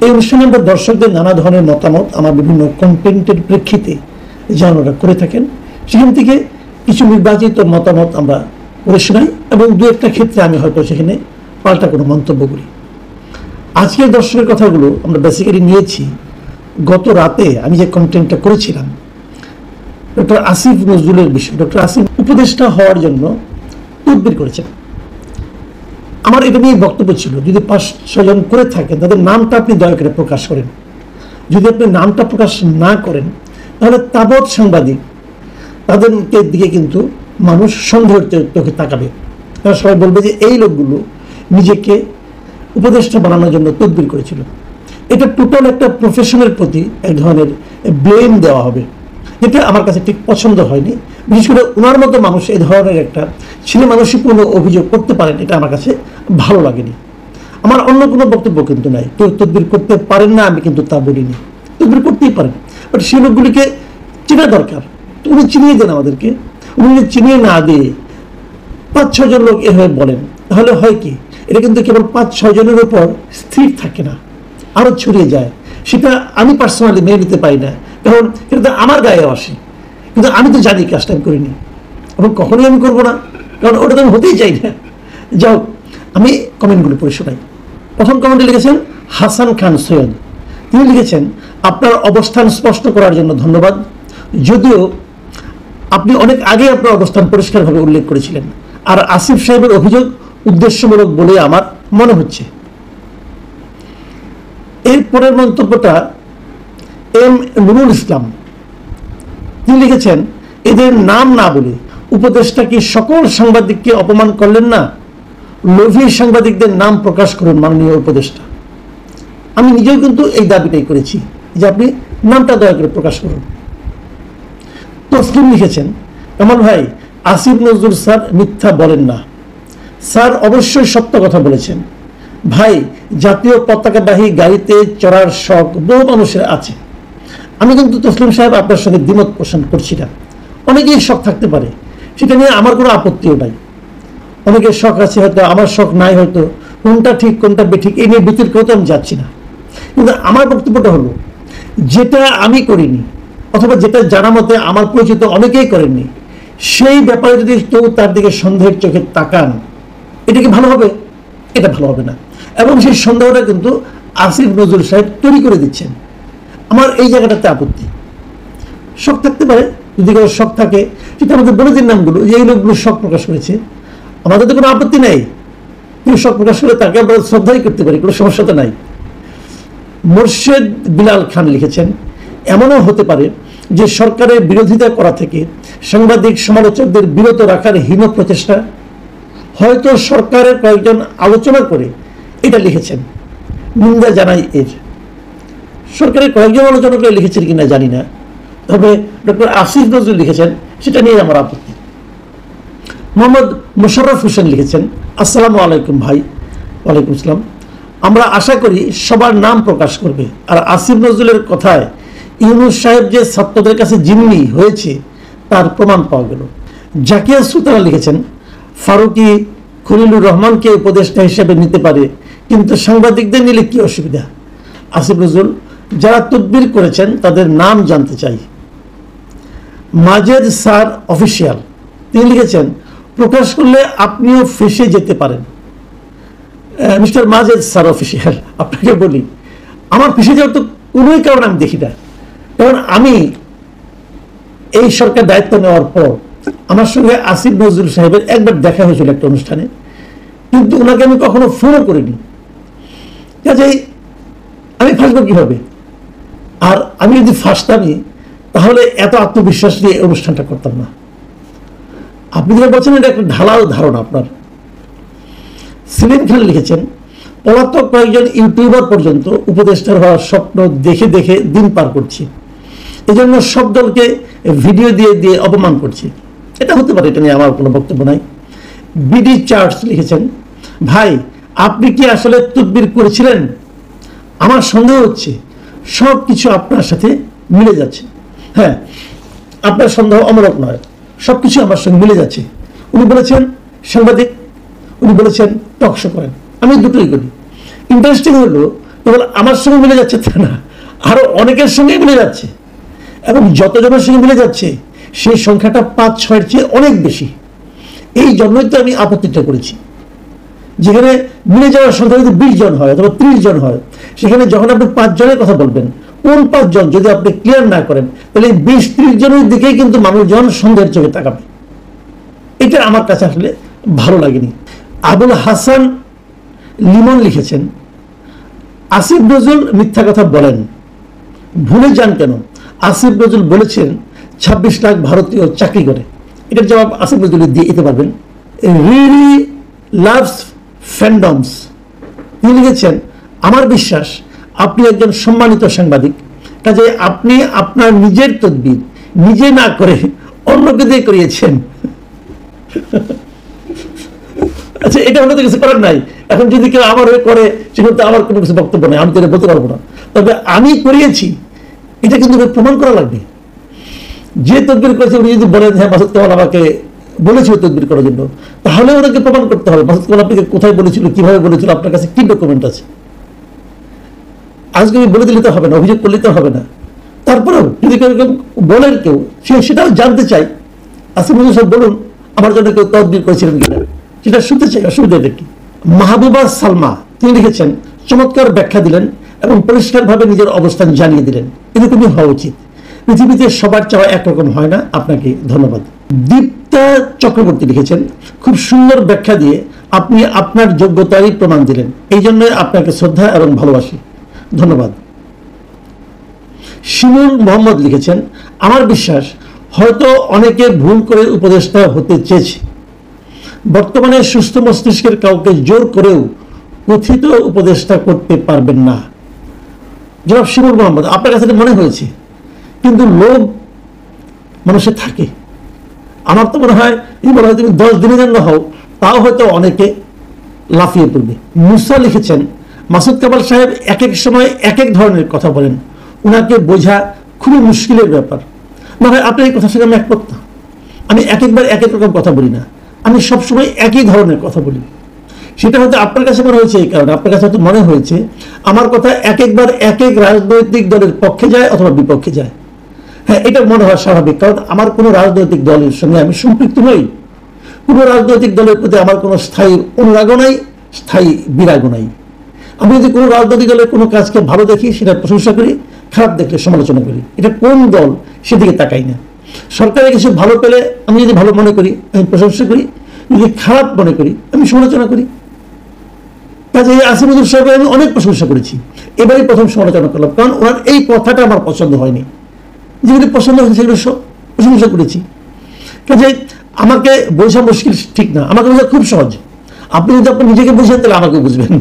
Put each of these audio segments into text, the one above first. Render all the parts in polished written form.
এই অনুষ্ঠানে আমরা দর্শকদের নানা ধরনের মতামত আমার বিভিন্ন কন্টেন্টের প্রেক্ষিতে জানানোটা করে থাকেন, সেখান থেকে কিছু নির্বাচিত মতামত আমরা করে শোনাই এবং দু একটা ক্ষেত্রে আমি হয়তো সেখানে পাল্টা কোনো মন্তব্য করি। আজকের দর্শকের কথাগুলো আমরা বেসিক্যালি নিয়েছি গত রাতে আমি যে কন্টেন্টটা করেছিলাম ডক্টর আসিফ নজরুলের বিষয়। ডক্টর আসিফ উপদেষ্টা হওয়ার জন্য তদবির করেছেন। আমার এটা নিয়ে বক্তব্য ছিল, যদি 5-6 জন করে থাকেন তাদের নামটা আপনি দয়া করে প্রকাশ করেন। যদি আপনি নামটা প্রকাশ না করেন তাহলে তাবৎ সাংবাদিক তাদেরকে দিকে কিন্তু মানুষ সন্দেহের চোখে তাকাবে। তারা সবাই বলবে যে এই লোকগুলো নিজেকে উপদেষ্টা বানানোর জন্য তদবির করেছিল। এটা টোটাল একটা প্রফেশনের প্রতি এক ধরনের ব্লেম দেওয়া হবে, যেটা আমার কাছে ঠিক পছন্দ হয়নি। বিশেষ করে ওনার মতো মানুষ এই ধরনের একটা ছেলে মানসিকপূর্ণ অভিযোগ করতে পারেন, এটা আমার কাছে ভালো লাগেনি। আমার অন্য কোনো বক্তব্য কিন্তু নাই। কেউ তদবির করতে পারেন না আমি কিন্তু তা বলিনি, তদবির করতেই পারেন, বাট সেই লোকগুলিকে চেনা দরকার। তো উনি চিনিয়ে দেন আমাদেরকে। উনি যদি চিনিয়ে না দিয়ে 5-6 জন লোক এভাবে বলেন তাহলে হয় কি, এটা কিন্তু কেবল 5-6 জনের উপর স্থির থাকে না, আরও ছড়িয়ে যায়। সেটা আমি পার্সোনালি মেনে নিতে পারি না, কারণ এটা তো আমার গায়ে আসে। কিন্তু আমি তো জানি কাজটা আমি করিনি এবং কখনোই আমি করবো না, কারণ ওটা তো আমি হতেই চাই না। যাও, আমি কমেন্টগুলো পড়ে শোনাই। প্রথম কমেন্টে লিখেছেন হাসান খান সৈয়দ। তিনি লিখেছেন, আপনার অবস্থান স্পষ্ট করার জন্য ধন্যবাদ, যদিও আপনি অনেক আগে আপনার অবস্থান পরিষ্কারভাবে উল্লেখ করেছিলেন, আর আসিফ সাহেবের অভিযোগ উদ্দেশ্যমূলক বলে আমার মনে হচ্ছে। এরপরের মন্তব্যটা এম নুরুল ইসলাম। তিনি লিখেছেন, এদের নাম না বলে উপদেষ্টা কি সকল সাংবাদিককে অপমান করলেন না? লোভী সাংবাদিকদের নাম প্রকাশ করুন মাননীয় উপদেষ্টা। আমি নিজেও কিন্তু এই দাবিটাই করেছি যে আপনি নামটা দয়া করে প্রকাশ করুন। তসলিম লিখেছেন, কামাল ভাই, আসিফ নজরুল স্যার মিথ্যা বলেন না, স্যার অবশ্যই সত্য কথা বলেছেন। ভাই, জাতীয় পতাকাবাহী গাড়িতে চড়ার শখ বহু মানুষের আছে। আমি কিন্তু তসলিম সাহেব আপনার সঙ্গে দ্বিমত পোষণ করছি না। অনেকেই শখ থাকতে পারে, সেটা নিয়ে আমার কোনো আপত্তিও নাই। অনেকের শখ আছে, হয়তো আমার শখ নাই, হয়তো কোনটা ঠিক কোনটা বেঠিক এই নিয়ে বিতর্ক আমি যাচ্ছি না। কিন্তু আমার বক্তব্যটা হলো, যেটা আমি করিনি অথবা যেটা জানা মতে আমার পরিচিত অনেকেই করেননি, সেই ব্যাপারে যদি কেউ তার দিকে সন্দেহের চোখে তাকান, এটা কি ভালো হবে? এটা ভালো হবে না। এবং সেই সন্দেহটা কিন্তু আসিফ নজরুল সাহেব তৈরি করে দিচ্ছেন। আমার এই জায়গাটাতে আপত্তি। শখ থাকতে পারে, যদি কারো শখ থাকে সেটা আমাদের বলে দিন নামগুলো, যে এই লোকগুলো শখ প্রকাশ করেছে, আমাদের তো কোনো আপত্তি নেই। কেউ শখ প্রকাশ করে তাকে আমরা শ্রদ্ধাই করতে পারি, কোনো সমস্যা তো নাই। মোর্শেদ বিলাল খান লিখেছেন, এমনও হতে পারে যে সরকারের বিরোধিতা করা থেকে সাংবাদিক সমালোচকদের বিরত রাখার হীন প্রচেষ্টা। হয়তো সরকারের কয়েকজন আলোচনা করে এটা লিখেছেন, নিন্দা জানাই এর। সরকারের কয়েকজন আলোচনা করে লিখেছেন কিনা জানি না, তবে ডক্টর আসিফ নজরুল লিখেছেন, সেটা নিয়ে আমার আপত্তি। মোহাম্মদ মোশাররফ হোসেন লিখেছেন, আসসালামু আলাইকুম ভাই। ওয়ালাইকুম আসসালাম। আমরা আশা করি সবার নাম প্রকাশ করবে। আর আসিফ নজরুলের কথায় ইউনূস সাহেব যে ছাত্রদের কাছে জিম্মি হয়েছে তার প্রমাণ পাওয়া গেল। জাকিয়া সুলতানা লিখেছেন, ফারুকি খলিলুর রহমানকে উপদেষ্টা হিসেবে নিতে পারে, কিন্তু সাংবাদিকদের নিলে কি অসুবিধা? আসিফ নজরুল, যারা তদবির করেছেন তাদের নাম জানতে চাই। মাজেদ স্যার অফিসিয়াল, তিনি লিখেছেন, প্রকাশ করলে আপনিও ফেসে যেতে পারেন। মিস্টার মাজেদ স্যার অফিসিয়াল, আপনাকে বলি, আমার ফেসে যাওয়ার তো কোনোই কারণ আমি দেখি না। কারণ আমি এই সরকার দায়িত্ব নেওয়ার পর আমার সঙ্গে আসিফ নজরুল সাহেবের একবার দেখা হয়েছিল একটা অনুষ্ঠানে, কিন্তু ওনাকে আমি কখনো ফোনও করিনি। কাজেই আমি ফাঁসবো কিভাবে? আর আমি যদি ফাঁসতামই তাহলে এত আত্মবিশ্বাস নিয়ে অনুষ্ঠানটা করতাম না। আপনি যেটা বলছেন এটা একটা ঢালাও ধারণা আপনার। সেলিম খান লিখেছেন, পলাতক কয়েকজন ইউটিউবার পর্যন্ত উপদেষ্টার হওয়ার স্বপ্ন দেখে দেখে দিন পার করছি, এজন্য সব দলকে ভিডিও দিয়ে দিয়ে অপমান করছি। এটা হতে পারে, এটা নিয়ে আমার কোনো বক্তব্য নাই। বিডি চার্টস লিখেছেন, ভাই আপনি কি আসলে তদবির করেছিলেন? আমার সন্দেহ হচ্ছে সব কিছু আপনার সাথে মিলে যাচ্ছে। হ্যাঁ, আপনার সন্দেহ অমূলক নয়, সব কিছু আমার সঙ্গে মিলে যাচ্ছে। উনি বলেছেন সাংবাদিক, উনি বলেছেন টকশো করেন, আমি দুটোই করি। ইন্টারেস্টিং হলো কেবল আমার সঙ্গে মিলে যাচ্ছে তা না, আরো অনেকের সঙ্গে মিলে যাচ্ছে, এবং যতজনের সঙ্গে মিলে যাচ্ছে সেই সংখ্যাটা 5-6-এর চেয়ে অনেক বেশি। এই জন্যই তো আমি আপত্তিটা করেছি। যেখানে মিলে যাওয়ার সংখ্যা যদি 20 জন হয় অথবা 30 জন হয়, সেখানে যখন আপনি 5 জনের কথা বলবেন, কোন 5 জন যদি আপনি ক্লিয়ার না করেন, তাহলে 20-30 জনের দিকেই কিন্তু মানুষজন সন্দেহের চোখে তাকাবে। এটা আমার কাছে আসলে ভালো লাগেনি। আবুল হাসান লিমন লিখেছেন, আসিফ নজরুল মিথ্যা কথা বলেন, ভুলে যান কেন? আসিফ নজরুল বলেছেন 26 লাখ ভারতীয় চাকরি করে। এটার জবাব আসিফ নজরুল দিয়ে দিতে পারবেন। রিলি লাভস ফ্যান্ডমস, তিনি লিখেছেন, আমার বিশ্বাস আপনি একজন সম্মানিত সাংবাদিক, কাজে আপনি আপনার নিজের তদবির নিজে না করে অন্যকে দিয়ে করিয়েছেন। আচ্ছা, এটা হলে তো কিছু করার নাই। এখন যদি কেউ আমার হয়ে করে, সেখানে তো আমার কোনো কিছু বক্তব্য নেই, আমি তো বলতে পারবো না। তবে আমি করিয়েছি এটা কিন্তু প্রমাণ করা লাগবে। যে তদবির করেছে উনি যদি বলেন হ্যাঁ মাসুদ কামাল আমাকে বলেছিল তদবির করার জন্য, তাহলে ওনাকে প্রমাণ করতে হবে মাসুদ কামাল আপনাকে কোথায় বলেছিল, কিভাবে বলেছিল, আপনার কাছে কি ডকুমেন্ট আছে। আজকে বলে দিলে তো হবে না, অভিযোগ করলে তো হবে না। তারপরেও যদি কেউ বলেন, কেউ সেটাও জানতে চাই, আসিফ নজরুল সাহেব বলুন আমার জন্য কেউ তদবির করেছিলেন কিনা, সেটা শুনতে চাই, অসুবিধাটা কি? মাহবুবা সালমা তিনি লিখেছেন, চমৎকার ব্যাখ্যা দিলেন এবং পরিষ্কারভাবে নিজের অবস্থান জানিয়ে দিলেন, এরকমই হওয়া উচিত। পৃথিবীতে সবার চাওয়া একরকম হয় না। আপনাকে ধন্যবাদ। দীপ্তা চক্রবর্তী লিখেছেন, খুব সুন্দর ব্যাখ্যা দিয়ে আপনি আপনার যোগ্যতারই প্রমাণ দিলেন, এই জন্য আপনাকে শ্রদ্ধা এবং ভালোবাসি, ধন্যবাদ। শিমুল মোহাম্মদ লিখেছেন, আমার বিশ্বাস হয়তো অনেকে ভুল করে উপদেষ্টা হতে চেয়েছে। বর্তমানে সুস্থ মস্তিষ্কের কাউকে জোর করেও কথিত উপদেষ্টা করতে পারবেন না। জনাব শিমুল মোহাম্মদ, আপনার কাছে মনে হয়েছে, কিন্তু লোভ মানুষের থাকে। আমার তো মনে হয় এই বলা হয় তুমি 10 দিনের জন্য হও, তাও হয়তো অনেকে লাফিয়ে পড়বে। মুসা লিখেছেন, মাসুদ কামাল সাহেব এক এক সময় এক এক ধরনের কথা বলেন, ওনাকে বোঝা খুবই মুশকিলের ব্যাপার। না ভাই, আপনার এই কথার সঙ্গে আমি একমত না। আমি এক একবার এক এক রকম কথা বলি না, আমি সবসময় একই ধরনের কথা বলি। সেটা হয়তো আপনার কাছে মনে হয়েছে এই কারণে, আপনার কাছে হয়তো মনে হয়েছে আমার কথা এক একবার এক এক রাজনৈতিক দলের পক্ষে যায় অথবা বিপক্ষে যায়। হ্যাঁ, এটা মনে হয় স্বাভাবিক, কারণ আমার কোনো রাজনৈতিক দলের সঙ্গে আমি সম্পৃক্ত নই। কোনো রাজনৈতিক দলের প্রতি আমার কোনো স্থায়ী অনুরাগও নাই, স্থায়ী বিরাগও নাই। আমি যদি কোনো রাজনৈতিক দলের কোনো কাজকে ভালো দেখি সেটা প্রশংসা করি, খারাপ দেখলে সমালোচনা করি। এটা কোন দল সেদিকে তাকাই না। সরকারের কিছু ভালো পেলে আমি যদি ভালো মনে করি আমি প্রশংসা করি, যদি খারাপ মনে করি আমি সমালোচনা করি। কাজে আসিফ নজরুল সাহেবের আমি অনেক প্রশংসা করেছি, এবারই প্রথম সমালোচনা করলাম, কারণ ওনার এই কথাটা আমার পছন্দ হয়নি। যেগুলি পছন্দ হয়েছে সেগুলো সব প্রশংসা করেছি। কাজে আমাকে বোঝা মুশকিল ঠিক না, আমাকে বোঝা খুব সহজ। আপনি যদি আপনি নিজেকে বুঝেন তাহলে আমাকে বুঝবেন।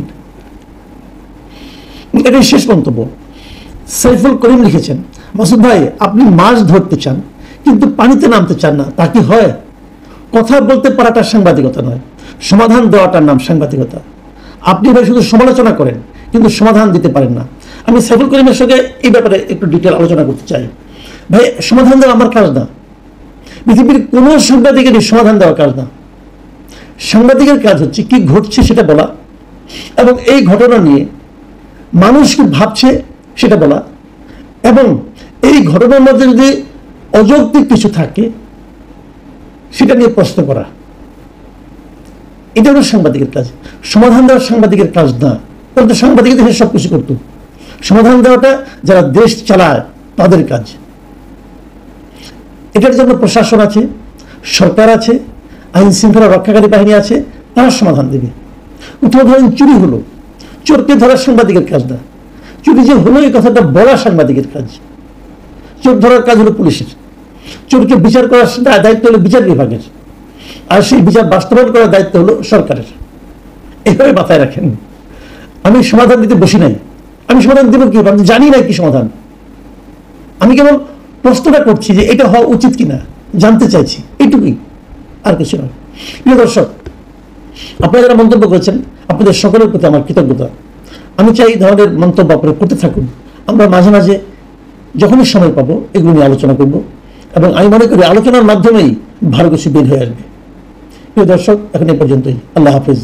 এটাই শেষ মন্তব্য। সাইফুল করিম লিখেছেন, মাসুদ ভাই আপনি মাছ ধরতে চান কিন্তু পানিতে নামতে চান না, তা কি হয়? কথা বলতে পারাটা সাংবাদিকতা নয়, সমাধান দেওয়াটার নাম সাংবাদিকতা। আপনি ভাই শুধু সমালোচনা করেন কিন্তু সমাধান দিতে পারেন না। আমি সাইফুল করিমের সঙ্গে এই ব্যাপারে একটু ডিটেল আলোচনা করতে চাই। ভাই, সমাধান দেওয়া আমার কাজ না, পৃথিবীর কোনো সাংবাদিকেরই সমাধান দেওয়া কাজ না। সাংবাদিকের কাজ হচ্ছে কি ঘটছে সেটা বলা, এবং এই ঘটনা নিয়ে মানুষ কি ভাবছে সেটা বলা, এবং এই ঘটনার মধ্যে যদি অযৌক্তিক কিছু থাকে সেটা নিয়ে প্রশ্ন করা। এটা হলো সাংবাদিকের কাজ। সমাধান দেওয়া সাংবাদিকের কাজ না, কিন্তু সাংবাদিক দেশে সবকিছু করত। সমাধান দেওয়াটা যারা দেশ চালায় তাদের কাজ। এটার জন্য প্রশাসন আছে, সরকার আছে, আইন শৃঙ্খলা রক্ষাকারী বাহিনী আছে, তারা সমাধান দেবে। কোথাও ধরেন চুরি হলো, চোরকে ধরা সাংবাদিকের কাজ না, চুরি যে হলো এই কথাটা বলা সাংবাদিকের কাজ। চোর ধরার কাজ হলো পুলিশের, চোরকে বিচার করার দায়িত্ব হলো বিচার বিভাগের, আর সেই বিচার বাস্তবায়ন করার দায়িত্ব হলো সরকারের। এইভাবে মাথায় রাখেন। আমি সমাধান দিতে বসি নাই। আমি সমাধান দেবো কি? আমি জানি না কি সমাধান। আমি কেবল প্রশ্নটা করছি যে এটা হওয়া উচিত কিনা, জানতে চাইছি, এইটুকুই, আর কিছু নয়। প্রিয় দর্শক, আপনারা যারা মন্তব্য করেছেন আপনাদের সকলের প্রতি আমার কৃতজ্ঞতা। আমি চাই এই ধরনের মন্তব্য আপনারা করতে থাকুন। আমরা মাঝে মাঝে যখনই সময় পাবো এগুলো নিয়ে আলোচনা করব, এবং আমি মনে করি আলোচনার মাধ্যমেই ভালো কিছু বের হয়ে আসবে। প্রিয় দর্শক, এখন এই পর্যন্তই। আল্লাহ হাফিজ।